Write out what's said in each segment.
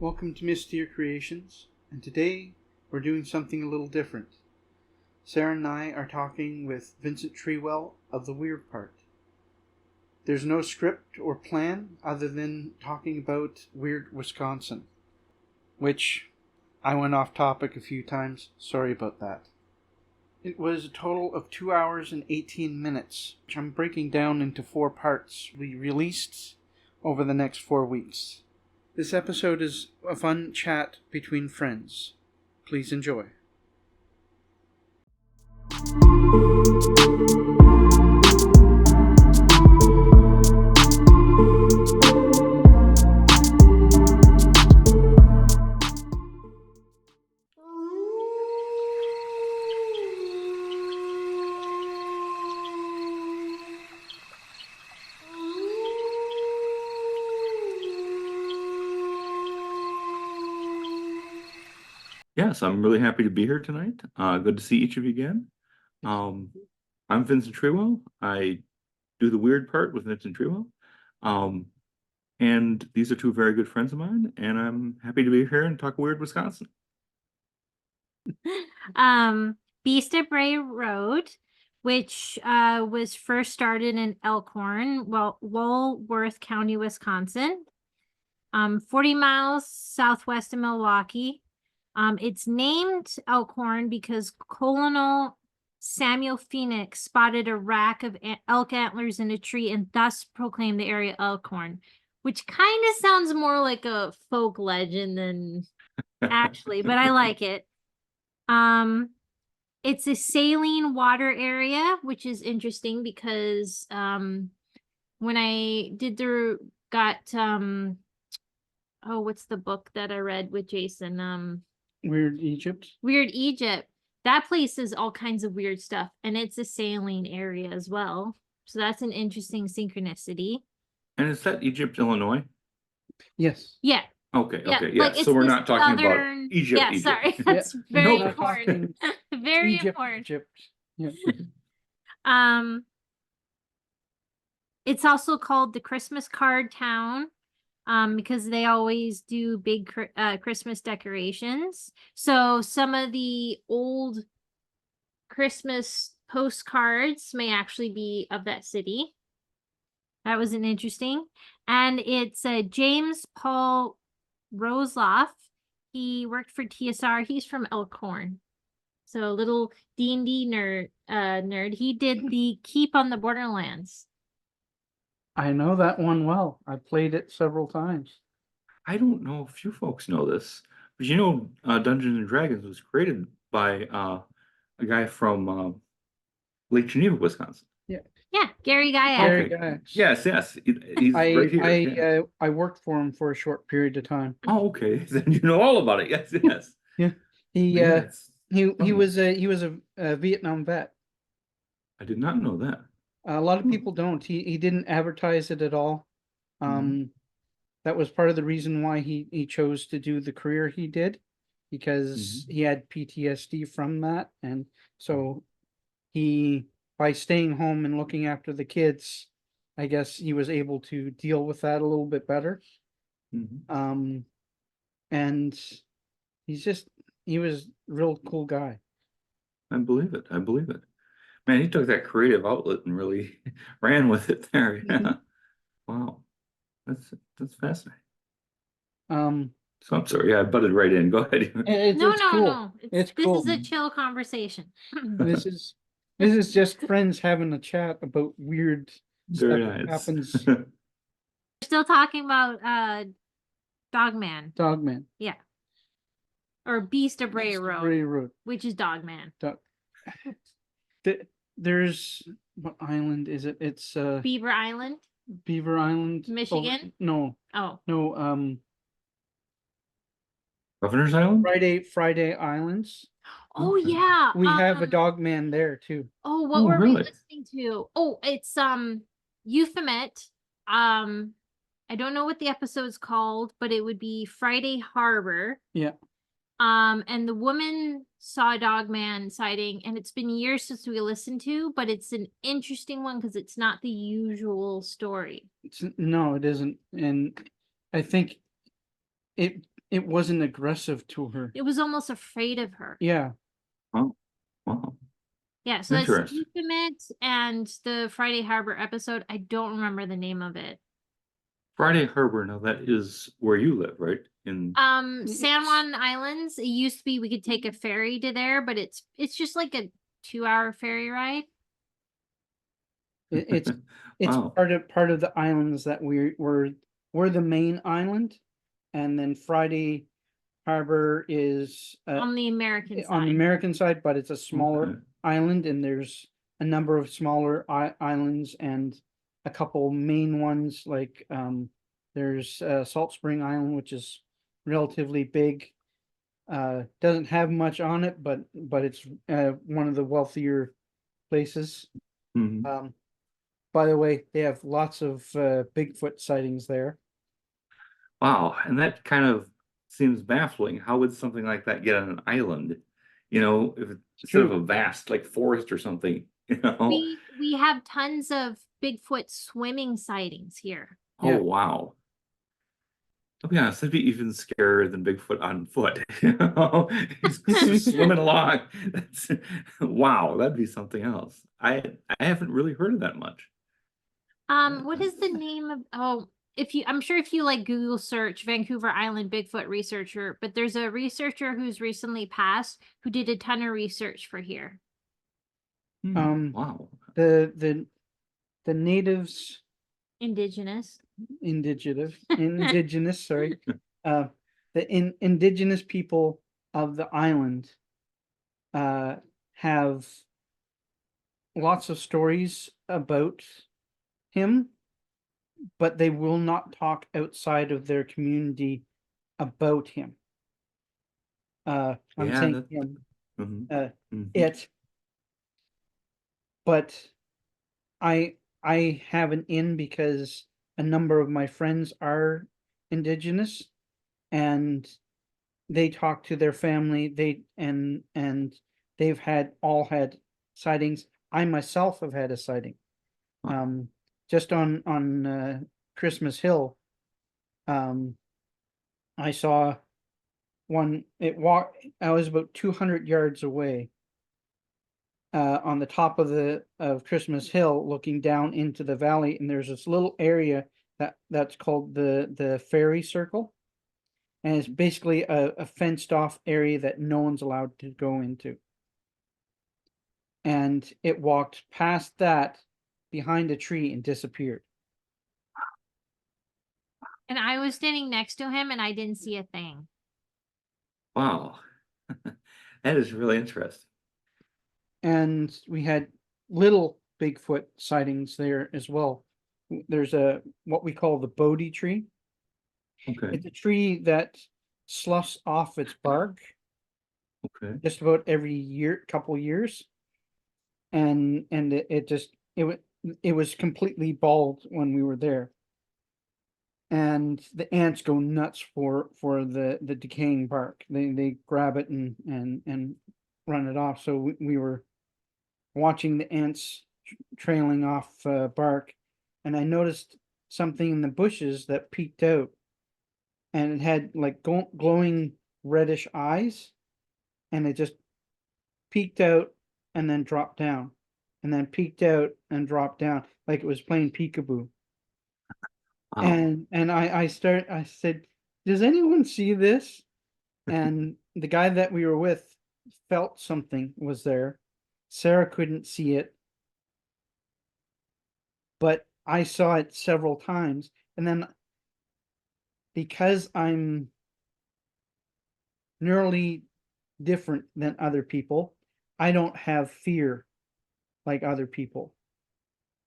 Welcome to Misteyre Creations, and today we're doing something a little different. Sarah and I are talking with Vincent Treewell of The Weird Part. There's no script or plan other than talking about weird Wisconsin, which I went off topic a few times, sorry about that. It was a total of 2 hours and 18 minutes, which I'm breaking down into 4 parts we released over the next 4 weeks. This episode is a fun chat between friends. Please enjoy. Yes, I'm really happy to be here tonight. Good to see each of you again. I'm Vincent Treewell. I do the weird part with Vincent Treewell. And these are 2 very good friends of mine, and I'm happy to be here and talk weird Wisconsin. Beast of Bray Road, which was first started in Elkhorn, Walworth County, Wisconsin. 40 miles southwest of Milwaukee. It's named Elkhorn because Colonel Samuel Phoenix spotted a rack of elk antlers in a tree and thus proclaimed the area Elkhorn, which kind of sounds more like a folk legend than actually, but I like it. It's a saline water area, which is interesting because when I did what's the book that I read with Jason? Weird Egypt? Weird Egypt. That place is all kinds of weird stuff, and it's a saline area as well. So that's an interesting synchronicity. And is that Egypt, Illinois? Yes. Yeah. Okay, Yeah, okay, yeah. like, So we're not talking about southern- Egypt. Yeah, Egypt. sorry. That's very important. Very Egypt, important. Egypt. Yeah. It's also called the Christmas card town. Because they always do big Christmas decorations. So some of the old Christmas postcards may actually be of that city. That was an interesting. And it's James Paul Rosloff. He worked for TSR. He's from Elkhorn. So a little D&D nerd. He did the Keep on the Borderlands. I know that one well. I played it several times. I don't know if you folks know this, but Dungeons and Dragons was created by a guy from Lake Geneva, Wisconsin. Yeah, Gary Gygax. Gary Okay. Gygax. Yes. He's right here. I worked for him for a short period of time. Oh, okay. Then you know all about it. Yes. Yeah. He was a Vietnam vet. I did not know that. A lot of people don't. He didn't advertise it at all. That was part of the reason why he chose to do the career he did, because he had PTSD from that, and so by staying home and looking after the kids, I guess he was able to deal with that a little bit better. And he was a real cool guy. I believe it. Man, he took that creative outlet and really ran with it there. Yeah. Wow. That's fascinating. So I'm sorry. Yeah, I butted right in. Go ahead. No. Cool. This cool. is a chill conversation. This is just friends having a chat about weird Very stuff that nice. happens. We're still talking about Dogman. Dogman. Yeah. Or Beast of Bray Road, which is Dogman. There's, what island is it? It's Beaver Island, Michigan. No. Governor's Island? Friday Islands. Oh yeah. We have a Dogman there too. Oh, what were we listening to? Oh, it's Euphemet. I don't know what the episode's called, but it would be Friday Harbor. Yeah. And the woman saw a Dogman sighting, and it's been years since we listened to, but it's an interesting one because it's not the usual story. No, it isn't, and I think it it wasn't aggressive to her. It was almost afraid of her. Yeah. Oh, wow. Yeah, so that's Interesting. Intimate and the Friday Harbor episode. I don't remember the name of it. Friday Harbor, now that is where you live, right? In San Juan Islands. It used to be we could take a ferry to there, but it's just like a 2-hour ferry ride. It's Wow. part of the islands that we're the main island, and then Friday Harbor is On the American on the side. American side, but it's a smaller Okay. island, and there's a number of smaller islands and a couple main ones, like there's Salt Spring Island, which is relatively big. Doesn't have much on it, but it's one of the wealthier places. Mhm. By the way, they have lots of Bigfoot sightings there. Wow, and that kind of seems baffling. How would something like that get on an island? You know, if instead of true. a vast like forest or something, you know? We have tons of Bigfoot swimming sightings here. Oh, Yeah. wow. To be honest, that'd be even scarier than Bigfoot on foot. You know, he's just swimming along. That's wow, that'd be something else. I haven't really heard of that much. What is the name of I'm sure if you like Google search Vancouver Island Bigfoot researcher, but there's a researcher who's recently passed who did a ton of research for here. Wow. The natives, Indigenous. indigenous, sorry, the indigenous people of the island have lots of stories about him, but they will not talk outside of their community about him. I'm Yeah, saying that him, mhm. it, but I have an in because a number of my friends are indigenous, and they talk to their family. And they've all had sightings. I myself have had a sighting. Wow. Just on Christmas Hill, I saw one. I was about 200 yards away, on the top of Christmas Hill, looking down into the valley, and there's this little area that's called the fairy circle, and it's basically a fenced off area that no one's allowed to go into. And it walked past that behind a tree and disappeared. And I was standing next to him and I didn't see a thing. Wow. That is really interesting. And we had little Bigfoot sightings there as well. There's what we call the Bodhi tree. Okay. It's a tree that sloughs off its bark Okay. just about every couple years, and it was completely bald when we were there. And the ants go nuts for the decaying bark. They grab it and run it off. So we were watching the ants trailing off bark, and I noticed something in the bushes that peeked out, and it had like glowing reddish eyes, and it just peeked out and then dropped down, and then peeked out and dropped down, like it was playing peekaboo. Wow. And I said, does anyone see this? And the guy that we were with felt something was there. Sarah couldn't see it, but I saw it several times. And then, because I'm neurally different than other people, I don't have fear like other people.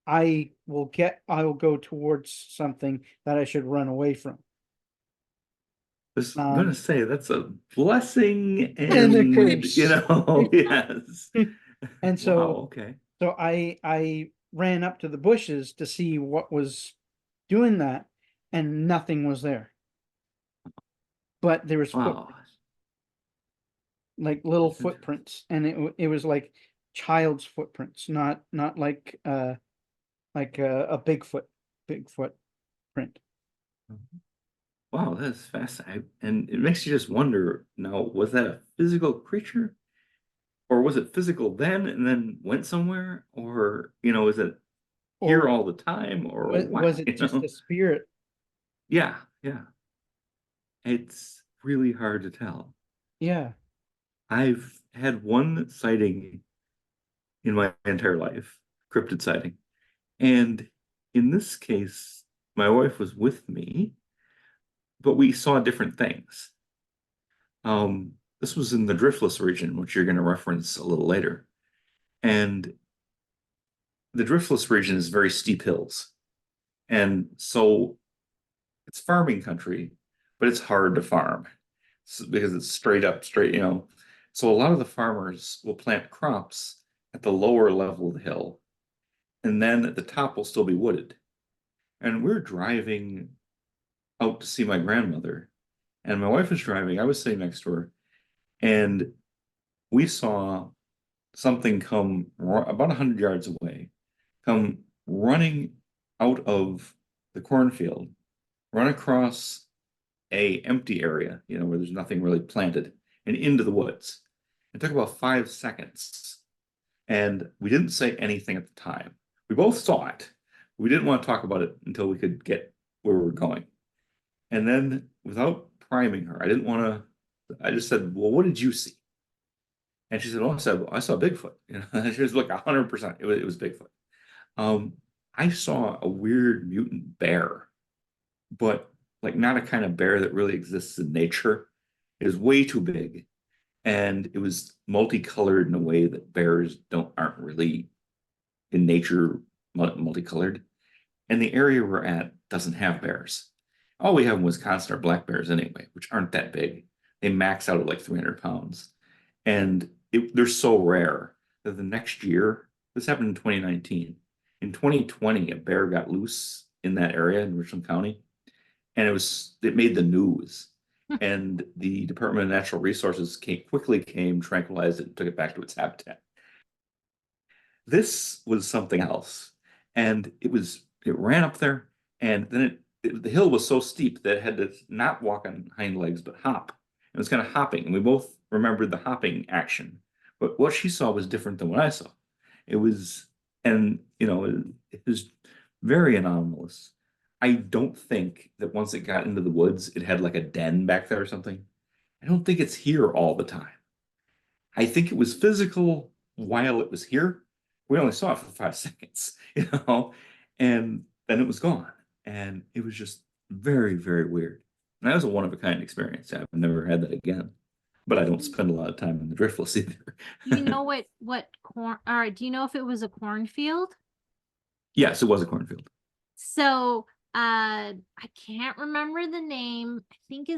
I will go towards something that I should run away from. I'm gonna say that's a blessing And a and curse. yes. And Wow, so okay. so I ran up to the bushes to see what was doing that, and nothing was there. But there was Wow. footprints, like little That's interesting. footprints, and it was like child's footprints, not like a Bigfoot print. Wow, that's fascinating. And it makes you just wonder, now, was that a physical creature? Or was it physical then and then went somewhere? Or, is it here Or all the time? Or what, was it just a spirit? Yeah, yeah. It's really hard to tell. Yeah. I've had one sighting in my entire life, cryptid sighting. And in this case, my wife was with me, but we saw different things. This was in the Driftless region, which you're going to reference a little later. And the Driftless region is very steep hills. And so it's farming country, but it's hard to farm because it's straight up, straight. So a lot of the farmers will plant crops at the lower level of the hill, and then at the top will still be wooded. And we're driving out to see my grandmother, and my wife was driving. I was sitting next to her, and we saw something come about 100 yards away, come running out of the cornfield, run across a empty area, where there's nothing really planted, and into the woods. It took about 5 seconds, and we didn't say anything at the time. We both saw it. We didn't want to talk about it until we could get where we were going. And then, without priming her, I just said, well, what did you see? And she said, oh, I saw Bigfoot. She was like 100%. It was Bigfoot. I saw a weird mutant bear, but like not a kind of bear that really exists in nature. It was way too big, and it was multicolored in a way that bears aren't really in nature multicolored. And the area we're at doesn't have bears. All we have in Wisconsin are black bears anyway, which aren't that big. They max out at like 300 pounds. And they're so rare that the next year, this happened in 2019. In 2020, a bear got loose in that area in Richland County, and it made the news. And the Department of Natural Resources quickly came, tranquilized it, and took it back to its habitat. This was something else, and it ran up there, and then the hill was so steep that it had to not walk on hind legs but hop. It was kind of hopping, and we both remembered the hopping action. But what she saw was different than what I saw. It was very anomalous. I don't think that once it got into the woods, it had like a den back there or something. I don't think it's here all the time. I think it was physical while it was here. We only saw it for 5 seconds, and then it was gone. And it was just very, very weird. And that was a one-of-a-kind experience. I've never had that again. But I don't spend a lot of time in the Driftless either. Do you know what corn? All right. Do you know if it was a cornfield? Yes, it was a cornfield. So, I can't remember the name. I think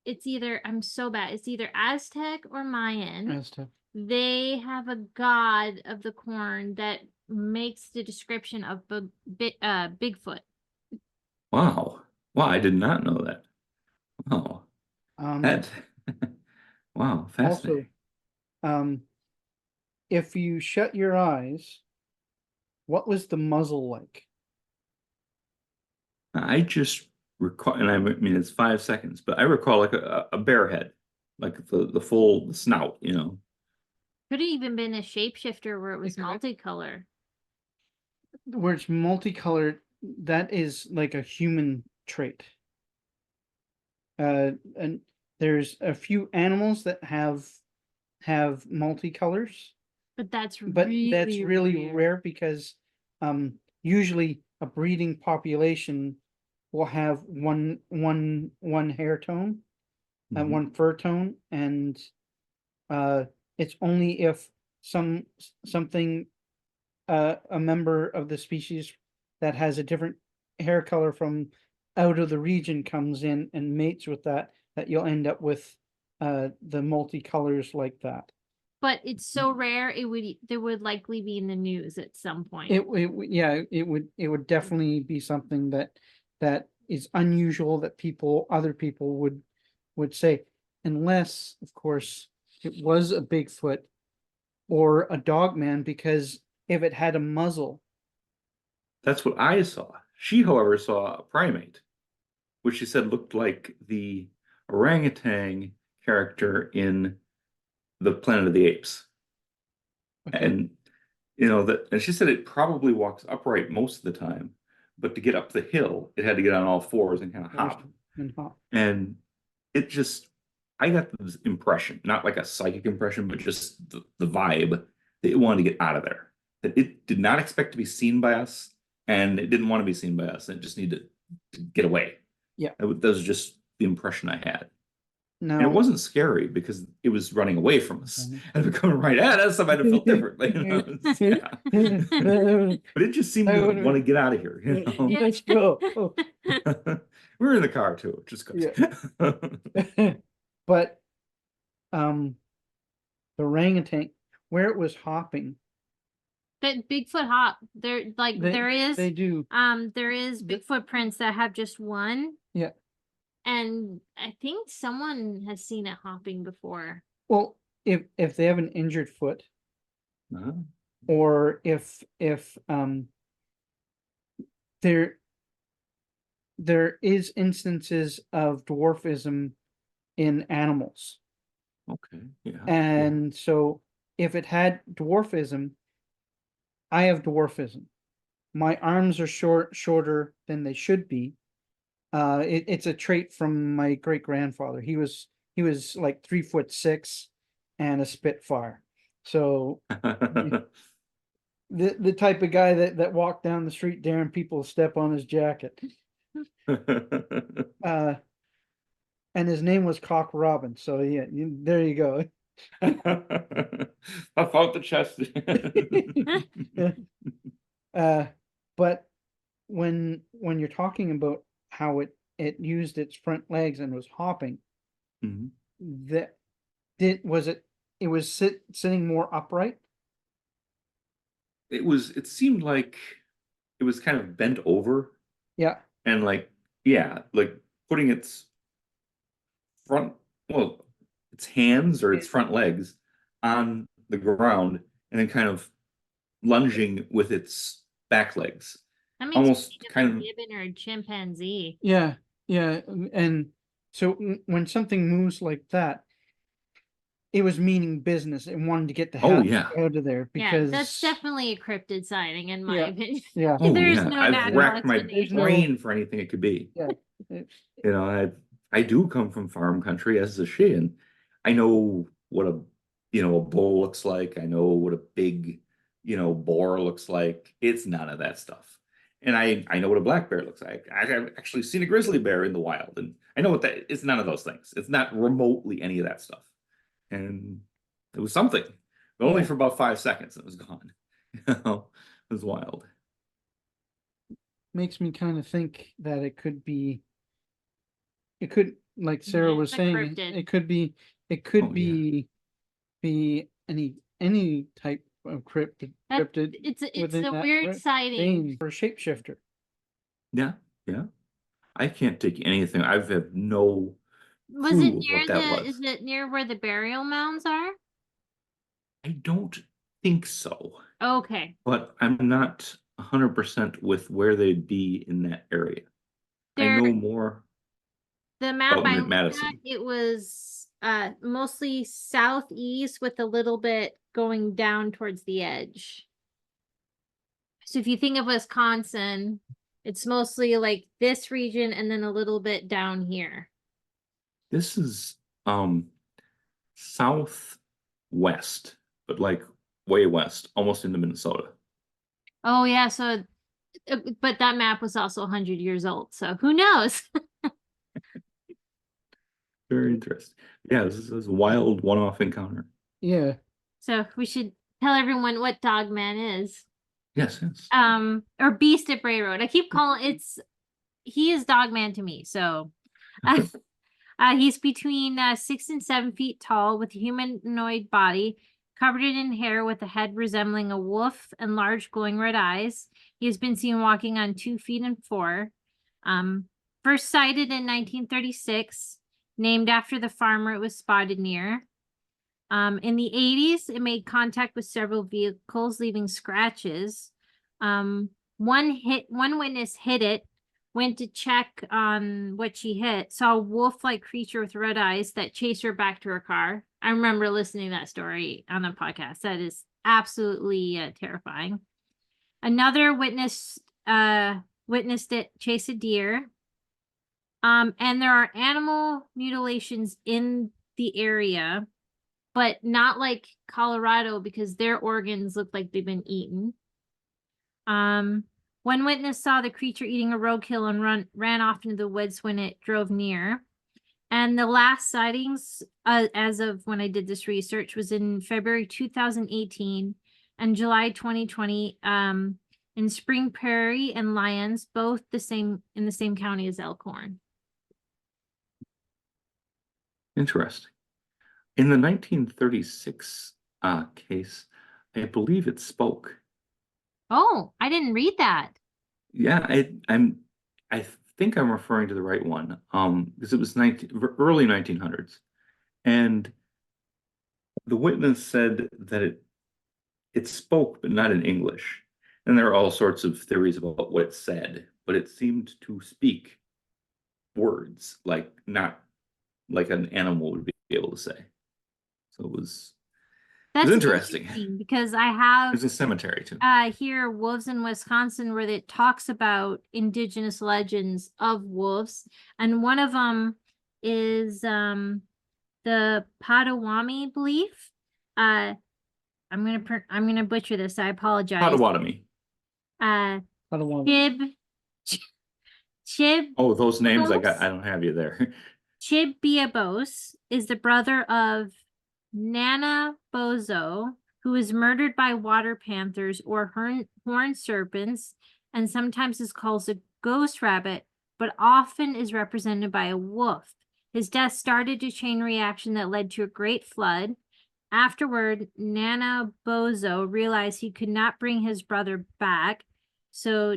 it's either, I'm so bad. It's either Aztec or Mayan. Aztec. They have a god of the corn that makes the description of Bigfoot. Wow. Wow, I did not know that. Wow. Wow, fascinating. Also, if you shut your eyes, what was the muzzle like? I just recall, and I mean it's 5 seconds, but I recall like a bear head, like the full snout, Could have even been a shapeshifter where it was multicolor. Where it's multicolored, that is like a human trait. And there's a few animals that have multicolors, but that's really rare because usually a breeding population will have one hair tone and one fur tone, and it's only if something a member of the species that has a different hair color from out of the region comes in and mates with that you'll end up with the multicolors like that. But it's so rare, there would likely be in the news at some point. It would definitely be something that is unusual that other people would say, unless of course it was a Bigfoot or a dogman, because if it had a muzzle. That's what I saw. She, however, saw a primate. which she said looked like the orangutan character in the Planet of the Apes. Okay. And and she said it probably walks upright most of the time, but to get up the hill, it had to get on all fours and kind of hop. And hop. And it just, I got this impression, not like a psychic impression, but just the vibe that it wanted to get out of there. That it did not expect to be seen by us, and it didn't want to be seen by us, and it just needed to get away. Yeah. That was just the impression I had. Now, And it wasn't scary because it was running away from us. Mhm. And coming right at us, I might have felt differently. Yeah. But it just seemed to want to get out of here. Let's go. We were in the car too, just because. Yeah. But the orangutan, where it was hopping, But Bigfoot hop. There they do. there is big footprints that have just one. Yeah. And I think someone has seen it hopping before. Well, if they have an injured foot, Uh-huh. or if there is instances of dwarfism in animals. Okay. Yeah. And so if it had dwarfism, I have dwarfism. My arms are shorter than they should be. It's a trait from my great grandfather. He was like 3'6" and a Spitfire. So the type of guy that walked down the street daring people to step on his jacket. And his name was Cock Robin. So yeah, there you go. I fought the chest. But when you're talking about how it used its front legs and was hopping, Mhm. it was sitting more upright. It seemed like it was kind of bent over Yeah. and like putting its its hands or its front legs on the ground and then kind of lunging with its back legs. That makes Almost me think kind of a of- gibbon or a chimpanzee. Yeah. And so when something moves like that, it was meaning business and wanted to get the hell out of there, because Yeah, that's definitely a cryptid sighting in my opinion. Yeah. Oh There's yeah, no I've natural racked my explanation. brain for anything it could be. Yeah. I do come from farm country, as does she, and I know what a bull looks like. I know what a big boar looks like. It's none of that stuff. And I know what a black bear looks like. I have actually seen a grizzly bear in the wild, and I know it's none of those things. It's not remotely any of that stuff. And it was something, but only for about 5 seconds, and it was gone. It was wild. Makes me kind of think that it could, like Sarah was it's a saying, cryptid. it could Oh, yeah. be any type of cryptid. It's within a that weird sighting. vein for a shapeshifter. Yeah. I can't take anything. I have no Was clue it near what that was. is it near where the burial mounds are? I don't think so, Okay. but I'm not 100% with where they'd be in that area. I There- know more. The map about I looked Madison. at, it was mostly southeast with a little bit going down towards the edge. So if you think of Wisconsin, it's mostly like this region and then a little bit down here. This is southwest, but like way west, almost into Minnesota. Oh yeah, so but that map was also 100 years old, so who knows? Very interesting. Yeah, this is a wild one-off encounter. Yeah. So we should tell everyone what Dogman is. Yes. Or Beast at Bray Road. I keep calling he is Dogman to me. So he's between 6 and 7 feet tall with a humanoid body, covered in hair with a head resembling a wolf and large glowing red eyes. He has been seen walking on 2 feet and 4. First sighted in 1936, named after the farmer it was spotted near. In the 80s, it made contact with several vehicles, leaving scratches. One witness hit it went to check on what she hit, saw a wolf-like creature with red eyes that chased her back to her car. I remember listening to that story on a podcast. That is absolutely terrifying. Another witnessed it chase a deer. And there are animal mutilations in the area, but not like Colorado because their organs look like they've been eaten. One witness saw the creature eating a roadkill and ran off into the woods when it drove near. And the last sightings, as of when I did this research, was in February 2018 and July 2020 in Spring Prairie and Lyons, both in the same county as Elkhorn. Interesting. In the 1936 case, I believe it spoke. Oh, I didn't read that. Yeah, I think I'm referring to the right one. Because it was early 1900s, and the witness said that it spoke, but not in English. And there are all sorts of theories about what it said, but it seemed to speak words not like an animal would be able to say. So it was interesting because I have there's a cemetery too. Here wolves in Wisconsin where it talks about indigenous legends of wolves, and one of them is the Potawatomi belief. I'm gonna butcher this. I apologize. Potawatomi. Chib. Oh, those names I don't have you there. Chibiabos is the brother of Nana Bozo, who is murdered by water panthers or horned serpents, and sometimes is called a ghost rabbit, but often is represented by a wolf. His death started a chain reaction that led to a great flood. Afterward, Nana Bozo realized he could not bring his brother back, so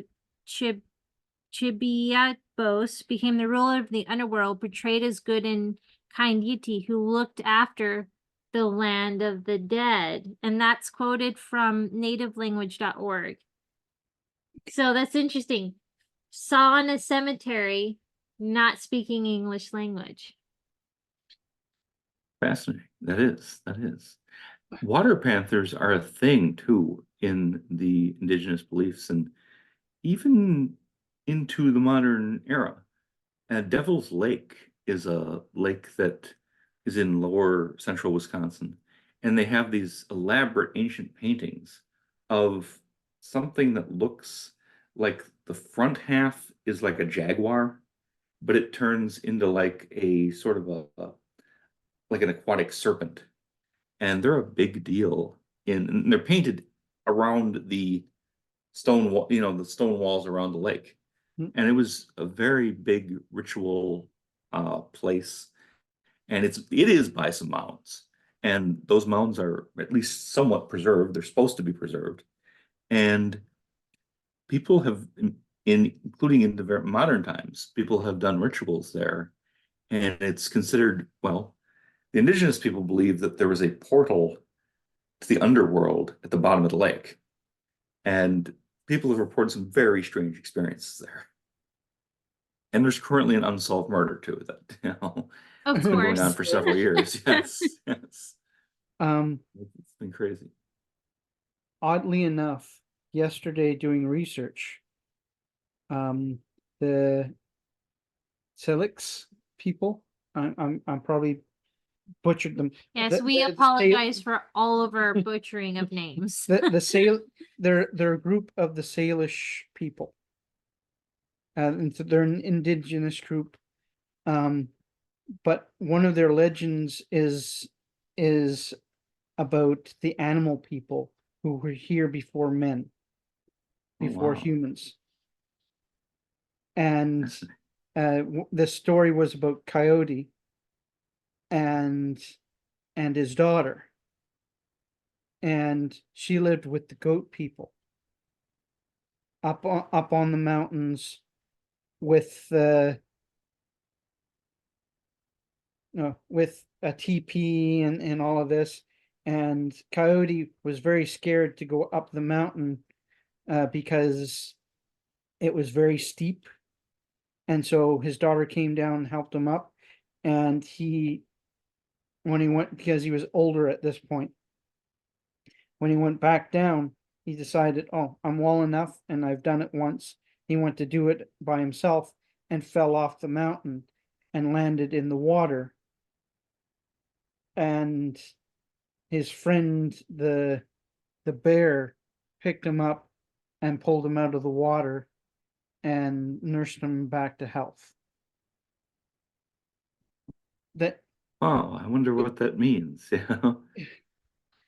Chibiabos became the ruler of the underworld, portrayed as good and kind deity who looked after the land of the dead. And that's quoted from nativelanguage.org. So that's interesting. Saw in a cemetery, not speaking English language. Fascinating. That is. Water panthers are a thing too in the indigenous beliefs, and even into the modern era. Devil's Lake is a lake that is in lower central Wisconsin, and they have these elaborate ancient paintings of something that looks like the front half is like a jaguar, but it turns into like a sort of like an aquatic serpent. And they're a big deal and they're painted around the stone wall, the stone walls around the lake. And it was a very big ritual place. And it is by some mounds. And those mounds are at least somewhat preserved. They're supposed to be preserved. And people have, including in the very modern times, people have done rituals there. And it's considered, well, the indigenous people believe that there was a portal to the underworld at the bottom of the lake. And people have reported some very strange experiences there. And there's currently an unsolved murder too that Of been course. going on for several years. Yes. It's been crazy. Oddly enough, yesterday doing research, the Silix people, I'm probably butchered them. Yes, we apologize for all of our butchering of names. They're a group of the Salish people. And so they're an indigenous group. But one of their legends is about the animal people who were here before men, before humans. And the story was about Coyote and his daughter. And she lived with the goat people up on the mountains with with a teepee and all of this. And Coyote was very scared to go up the mountain because it was very steep And so his daughter came down and helped him up. And when he went, because he was older at this point, when he went back down, he decided, oh, I'm well enough and I've done it once. He went to do it by himself and fell off the mountain and landed in the water. And his friend, the bear, picked him up and pulled him out of the water and nursed him back to health. That Wow, I wonder what that means. Yeah,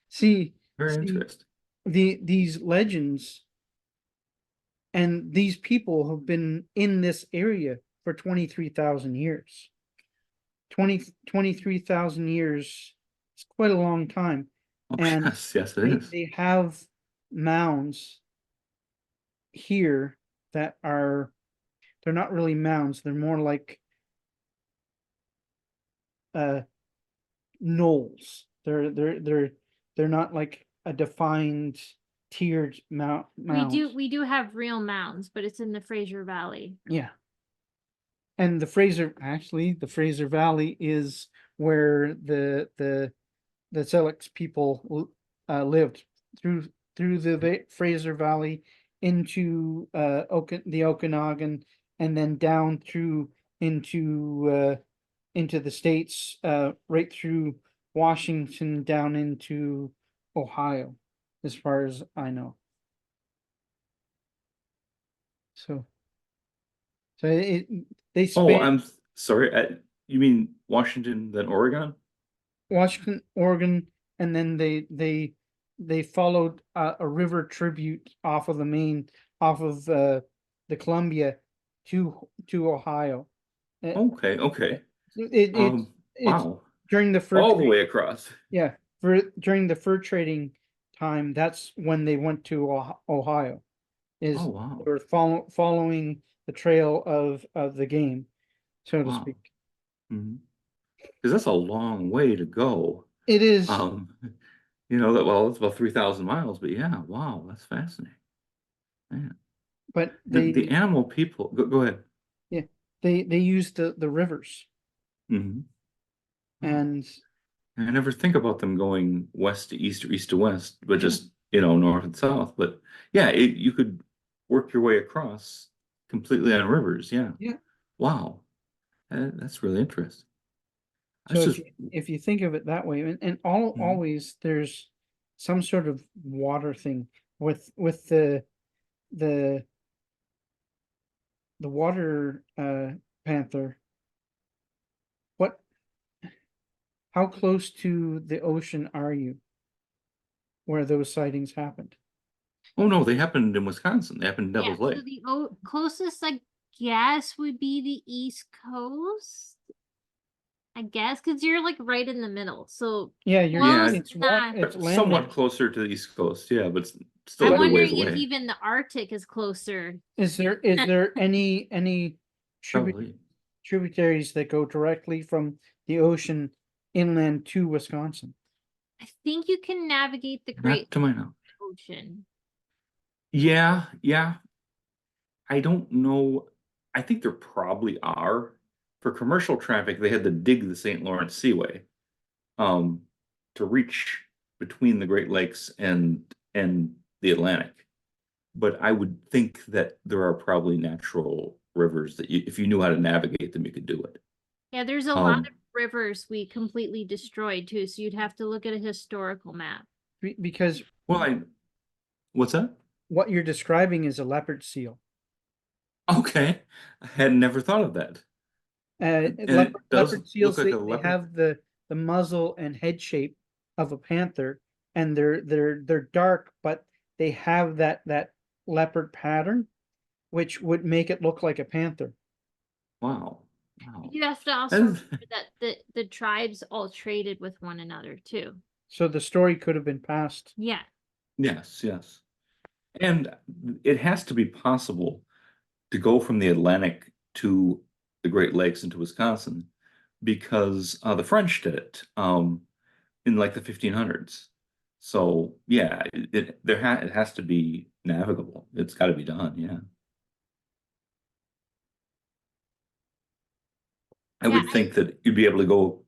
see, very see interesting. these legends and these people have been in this area for 23,000 years. 23,000 years is quite a long time. Oh, And yes, yes, it is. they have mounds here that they're not really mounds, they're more like knolls. They're not like a defined tiered mound. We do have real mounds, but it's in the Fraser Valley. Yeah. And the Fraser Valley is where the Selk's people lived through the Fraser Valley into the Okanagan, and then down through into the states, right through Washington down into Ohio, as far as I know. So they Oh, span I'm sorry. You mean Washington, then Oregon? Washington, Oregon, and then they followed a river tribute off of the Columbia to Ohio. Okay, okay. It's Wow. during the fur All the way across. yeah, during the fur trading time. That's when they went to Ohio. Oh, wow. They were following the trail of the game, so to Wow. speak. Because that's a long way to go. It is. Well, it's about 3,000 miles, but yeah, wow, that's fascinating. Man. But The animal people, go ahead. Yeah, they use the rivers. Mm-hmm. And I never think about them going west to east or east to west, but just, north and south. But yeah, you could work your way across completely on rivers. Yeah. Yeah. Wow. That's really interesting. So if you think of it that way, and always there's some sort of water thing with the water panther. How close to the ocean are you where those sightings happened? Oh no, they happened in Wisconsin. They happened in Devil's Lake. So the closest, I guess, would be the East Coast. I guess because you're like right in the middle. So yeah, it's somewhat closer to the East Coast. Yeah, but still I'm a ways wondering away. if even the Arctic is closer. Is there any tributaries that go directly from the ocean inland to Wisconsin? I think you can navigate the Great Not to my knowledge. Ocean. Yeah. I don't know. I think there probably are. For commercial traffic, they had to dig the St. Lawrence Seaway to reach between the Great Lakes and the Atlantic. But I would think that there are probably natural rivers that if you knew how to navigate them, you could do it. Yeah, there's a lot of rivers we completely destroyed too, so you'd have to look at a historical map. Because what's that? What you're describing is a leopard seal. Okay, I had never thought of that. Leopard seals, they have the muzzle and head shape of a panther, and they're dark, but they have that leopard pattern, which would make it look like a panther. Wow. You have to also remember that the tribes all traded with one another too. So the story could have been passed. Yeah. Yes. And it has to be possible to go from the Atlantic to the Great Lakes into Wisconsin because the French did it in like the 1500s. So yeah, it has to be navigable. It's got to be done. Yeah. I would think that you'd be able to go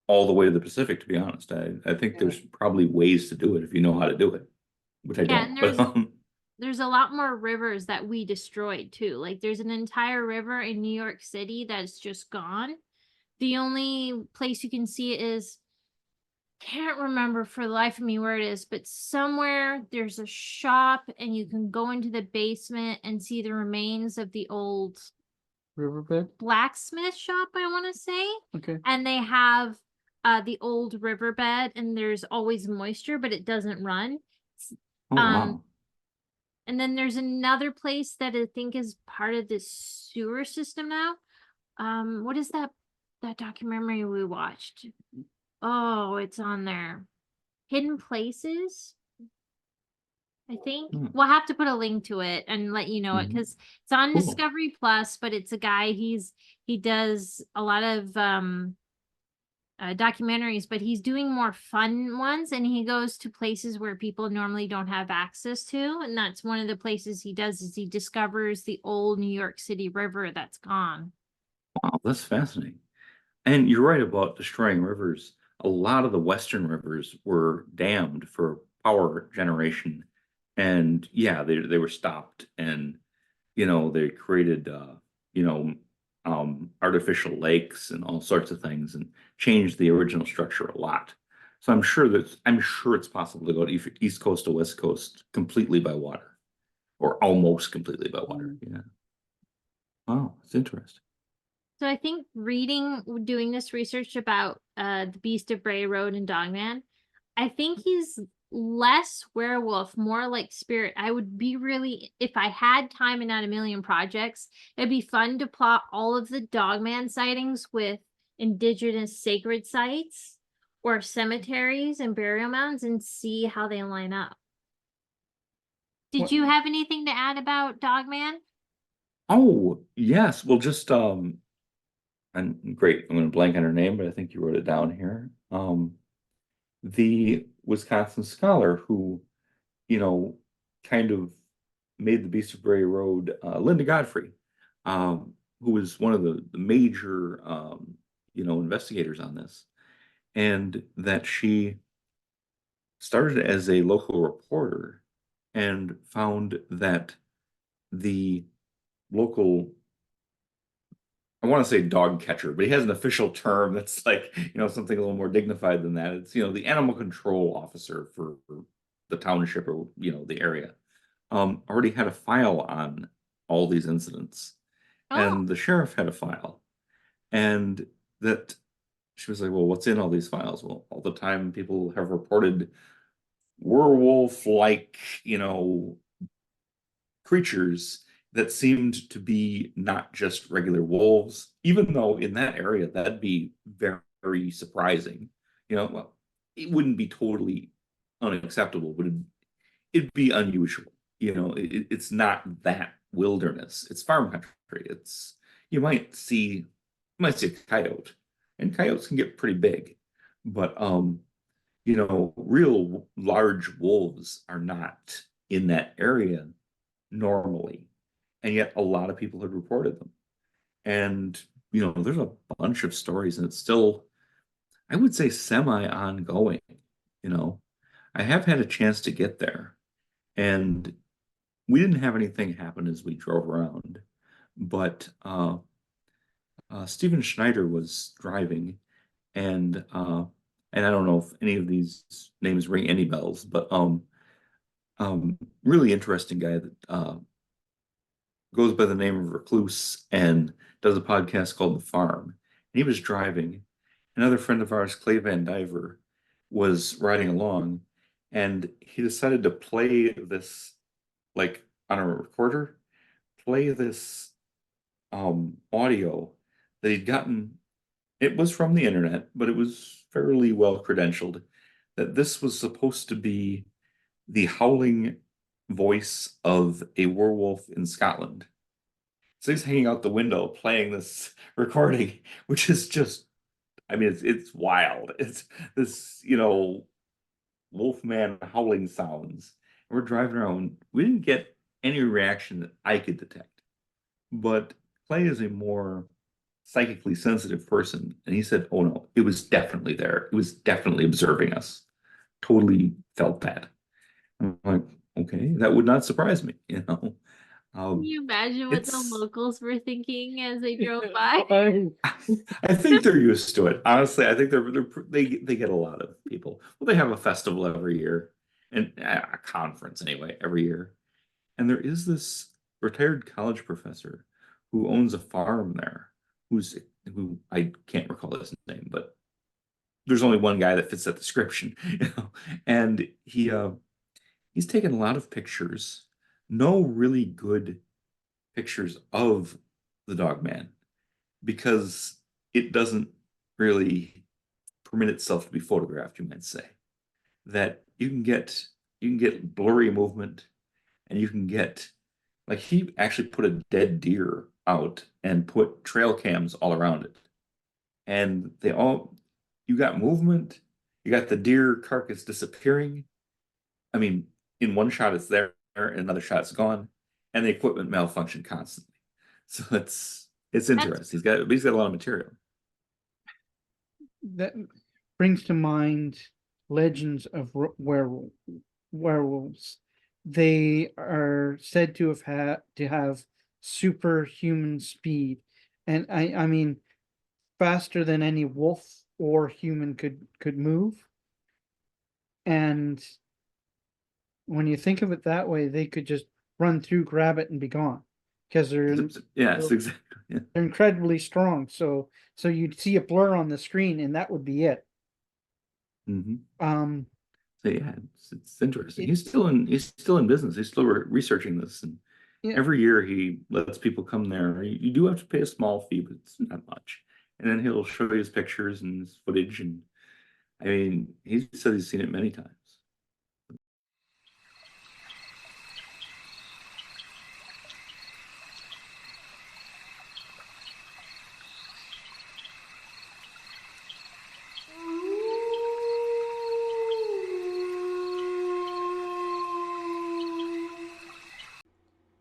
all the way to the Pacific, to be honest. I think there's probably ways to do it if you know how to do it, which I don't. And there's a lot more rivers that we destroyed too. Like there's an entire river in New York City that's just gone. The only place you can see it is, can't remember for the life of me where it is, but somewhere there's a shop and you can go into the basement and see the remains of the old riverbed blacksmith shop, I want to say. Okay. And they have the old riverbed, and there's always moisture, but it doesn't run. wow. And then there's another place that I think is part of this sewer system now. What is that documentary we watched? Oh, it's on there. Hidden Places, I think. We'll have to put a link to it and let you know it, because it's on Discovery Plus, but it's a guy, he does a lot of documentaries, but he's doing more fun ones, and he goes to places where people normally don't have access to, and that's one of the places he does, is he discovers the old New York City river that's gone. Wow, that's fascinating. And you're right about destroying rivers. A lot of the western rivers were dammed for power generation, and yeah, they were stopped, and they created artificial lakes and all sorts of things, and changed the original structure a lot. So I'm sure it's possible to go to East Coast to West Coast completely by water, or almost completely by water. Yeah. Wow, it's interesting. So I think doing this research about the Beast of Bray Road and Dogman, I think he's less werewolf, more like spirit. I would be really, if I had time and not a million projects, it'd be fun to plot all of the Dogman sightings with indigenous sacred sites or cemeteries and burial mounds and see how they line up. Did you have anything to add about Dogman? Oh, yes. Well, just and great. I'm going to blank on her name, but I think you wrote it down here. The Wisconsin scholar who, kind of made the Beast of Bray Road, Linda Godfrey, who was one of the major, investigators on this, and that she started as a local reporter and found that the local, I want to say dog catcher, but he has an official term that's like, something a little more dignified than that. It's, the animal control officer for the township or, the area, already had a file on all these incidents. And the sheriff had a file. And that she was like, well, what's in all these files? Well, all the time people have reported werewolf-like, creatures that seemed to be not just regular wolves, even though in that area that'd be very, very surprising. Well, it wouldn't be totally unacceptable, but it'd be unusual. It's not that wilderness. It's farm country. You might see a coyote, and coyotes can get pretty big, but real large wolves are not in that area normally. And yet a lot of people had reported them. And, there's a bunch of stories, and it's still, I would say, semi-ongoing. I have had a chance to get there, and we didn't have anything happen as we drove around, but Stephen Schneider was driving, and I don't know if any of these names ring any bells, but really interesting guy that goes by the name of Recluse and does a podcast called The Farm. And he was driving. Another friend of ours, Clay Van Diver, was riding along, and he decided to play this, like on a recorder, play this audio that he'd gotten. It was from the internet, but it was fairly well credentialed, that this was supposed to be the howling voice of a werewolf in Scotland. So he's hanging out the window playing this recording, which is just, it's wild. It's this, wolfman howling sounds. And we're driving around. We didn't get any reaction that I could detect. But Clay is a more psychically sensitive person, and he said, "Oh no, it was definitely there. It was definitely observing us. Totally felt that." I'm like, okay, that would not surprise me, you know. Can you imagine what the It's locals were thinking as they drove by? I think they're used to it. Honestly, I think they get a lot of people. Well, they have a festival every year, and a conference anyway every year. And there is this retired college professor who owns a farm there, who I can't recall his name, but there's only one guy that fits that description, you know. And he's taken a lot of pictures, no really good pictures of the dog man because it doesn't really permit itself to be photographed, you might say. That you can get blurry movement, and you can get, like, he actually put a dead deer out and put trail cams all around it. And you got movement, you got the deer carcass disappearing. I mean, in one shot it's there, in another shot it's gone, and the equipment malfunction constantly. So it's interesting. He's got a lot of material. That brings to mind legends of werewolves. They are said to have superhuman speed, and I mean faster than any wolf or human could move. And when you think of it that way, they could just run through, grab it, and be gone because Yes, exactly. Yeah. they're incredibly strong. So you'd see a blur on the screen, and that would be it. Mm-hmm. So yeah, it's interesting. He's still in business. He's still researching this, and yeah. every year he lets people come there. You do have to pay a small fee, but it's not much. And then he'll show you his pictures and his footage, and I mean, he said he's seen it many times.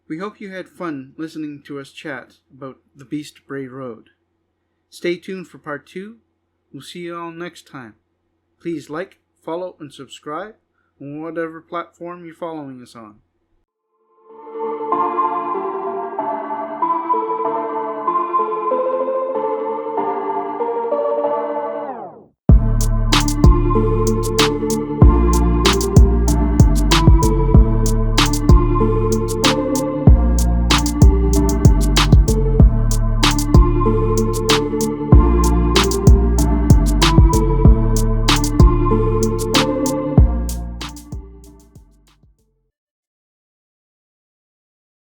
We hope you had fun listening to us chat about the Beast Bray Road. Stay tuned for part 2. We'll see you all next time. Please like, follow, and subscribe on whatever platform you're following us on.